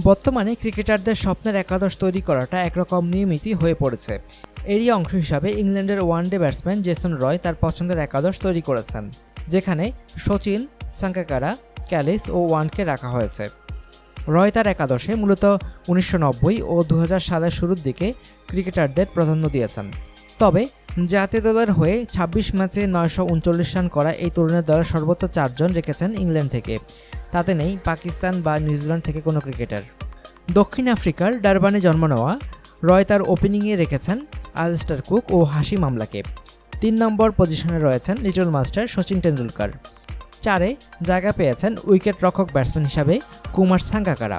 বর্তমানে ক্রিকেটারদের স্বপ্নের একাদশ তৈরি করাটা একরকম নিয়মিতই হয়ে পড়েছে। এরই অংশ হিসাবে ইংল্যান্ডের ওয়ানডে ব্যাটসম্যান জেসন রয় তার পছন্দের একাদশ তৈরি করেছেন, যেখানে সচিন, সাঙ্গাকারা, ক্যালিস ও ওয়ানকে রাখা হয়েছে। রয় তার একাদশে মূলত 1990 ও 2000 সালের শুরুর দিকে ক্রিকেটারদের প্রাধান্য দিয়েছেন। তবে জাতীয় দলের হয়ে 26 ম্যাচে 939 রান করা এই তরুণের দলের সর্বোচ্চ 4 জন রেখেছেন ইংল্যান্ড থেকে। তাতে নেই পাকিস্তান বা নিউজিল্যান্ড থেকে কোনো ক্রিকেটার। দক্ষিণ আফ্রিকার ডারবানে জন্ম নেওয়া রয় তার ওপেনিংয়ে রেখেছেন অ্যালিস্টার কুক ও হাশিম আমলাকে। 3 নম্বর পজিশনে রয়েছেন লিটল মাস্টার সচিন টেন্ডুলকার। 4-এ জায়গা পেয়েছেন উইকেট রক্ষক ব্যাটসম্যান হিসাবে কুমার সাঙ্গাকারা।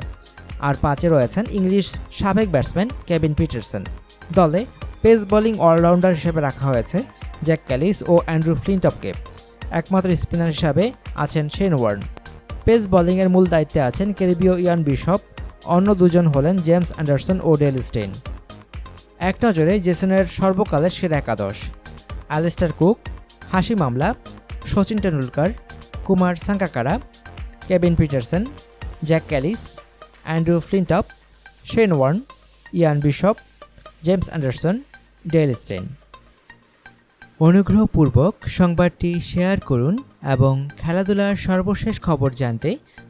আর 5-এ রয়েছেন ইংলিশ সাবেক ব্যাটসম্যান কেভিন পিটারসন। দলে পেস বোলিং অলরাউন্ডার হিসেবে রাখা হয়েছে জ্যাক ক্যালিস ও অ্যান্ড্রু ফ্লিনটফকে। একমাত্র স্পিনার হিসাবে আছেন শেন ওয়ার্ন। পেস বোলিংয়ের মূল দায়িত্বে আছেন ক্যারিবীয় ইয়ান বিশপ। অন্য দুজন হলেন জেমস অ্যান্ডারসন ও ডেল স্টেইন। এক নজরে জেসনের সর্বকালের সেরা একাদশ: Allister Cook, Hashim Amla, Sachin Tendulkar, Kumar Sangakkara, Kevin Pietersen, Jacques Kallis, Andrew Flintoff, Shane Warne, Ian Bishop, James Anderson, Dale Steyn. অনুগ্রহপূর্বক সংবাদটি শেয়ার করুন এবং খেলাধুলার সর্বশেষ খবর জানতে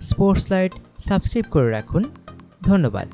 স্পোর্টস লাইট সাবস্ক্রাইব করে রাখুন। ধন্যবাদ।